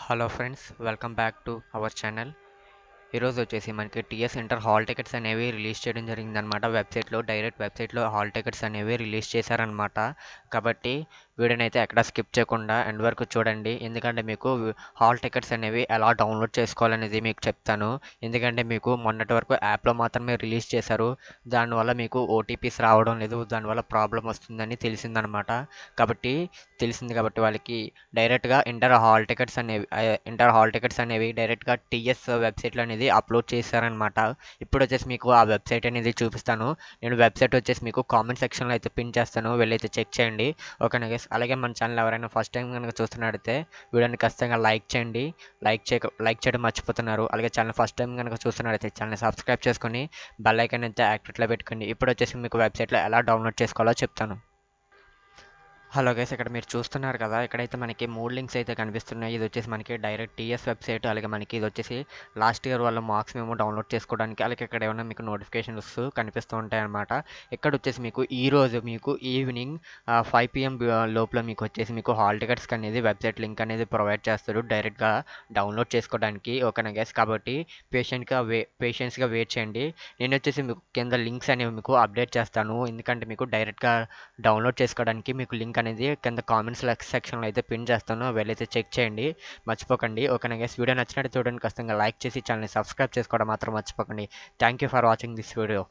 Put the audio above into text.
Hello friends, welcome back to our channel. ఈరోజు వచ్చేసి మనకి టీఎస్ ఇంటర్ హాల్ టికెట్స్ అనేవి రిలీజ్ చేయడం జరిగిందనమాట. డైరెక్ట్ వెబ్సైట్లో హాల్ టికెట్స్ అనేవి రిలీజ్ చేశారనమాట. కాబట్టి వీడియోని అయితే ఎక్కడ స్కిప్ చేయకుండా ఎండ్ వరకు చూడండి, ఎందుకంటే మీకు హాల్ టికెట్స్ అనేవి ఎలా డౌన్లోడ్ చేసుకోవాలనేది మీకు చెప్తాను. ఎందుకంటే మీకు మొన్నటి వరకు యాప్లో మాత్రమే రిలీజ్ చేశారు, దానివల్ల మీకు ఓటీపీస్ రావడం లేదు, దానివల్ల ప్రాబ్లం వస్తుందని తెలిసింది కాబట్టి వాళ్ళకి డైరెక్ట్గా ఇంటర్ హాల్ టికెట్స్ అనేవి డైరెక్ట్గా టీఎస్ వెబ్సైట్లో అనేది అప్లోడ్ చేశారనమాట. ఇప్పుడు వచ్చేసి మీకు ఆ వెబ్సైట్ అనేది చూపిస్తాను. నేను వెబ్సైట్ వచ్చేసి మీకు కామెంట్ సెక్షన్లో అయితే పిన్ చేస్తాను, వెళ్ళైతే చెక్ చేయండి. ఓకేనా గైస్? అలాగే మన ఛానల్ ఎవరైనా ఫస్ట్ టైం కనుక చూస్తున్నట్టయితే వీడియోని ఖచ్చితంగా లైక్ చేయండి. లైక్ చేయడం మర్చిపోతున్నారు. అలాగే ఛానల్ ఫస్ట్ టైం కనుక చూస్తున్నట్టయితే ఛానల్ సబ్స్క్రైబ్ చేసుకొని బెల్ ఐకాన్ అయితే యాక్టివేట్లో పెట్టుకోండి. ఇప్పుడు వచ్చేసి మీకు వెబ్సైట్లో ఎలా డౌన్లోడ్ చేసుకోవాలో చెప్తాను. హలో గైస్, ఇక్కడ మీరు చూస్తున్నారు కదా, ఇక్కడైతే మనకి 3 లింక్స్ అయితే కనిపిస్తున్నాయి. ఇది వచ్చేసి మనకి డైరెక్ట్ టీఎస్ వెబ్సైట్, అలాగే మనకి ఇది వచ్చేసి లాస్ట్ ఇయర్ వాళ్ళ మార్క్స్ మేము డౌన్లోడ్ చేసుకోవడానికి, అలాగే ఇక్కడ ఏమైనా మీకు నోటిఫికేషన్స్ కనిపిస్తూ ఉంటాయి అన్నమాట. ఇక్కడ వచ్చేసి మీకు ఈరోజు మీకు ఈవినింగ్ 5 PM లోపల మీకు వచ్చేసి మీకు హాల్ టికెట్స్కి అనేది వెబ్సైట్ లింక్ అనేది ప్రొవైడ్ చేస్తారు డైరెక్ట్గా డౌన్లోడ్ చేసుకోవడానికి. ఓకేనా గైస్? కాబట్టి పేషెన్స్గా వెయిట్ చేయండి. నేను వచ్చేసి మీకు కింద లింక్స్ అనేవి మీకు అప్డేట్ చేస్తాను, ఎందుకంటే మీకు డైరెక్ట్గా డౌన్లోడ్ చేసుకోవడానికి మీకు లింక్ అనేది కింద కామెంట్స్ సెక్షన్లో అయితే పిన్ చేస్తాను, వెళ్ళైతే చెక్ చేయండి, మర్చిపోకండి. ఓకేనా గైస్? వీడియో నచ్చినట్టు చూడండి, ఖచ్చితంగా లైక్ చేసి ఛానల్ని సబ్స్క్రైబ్ చేసుకోవడం మాత్రం మర్చిపోకండి. Thank you for watching this video.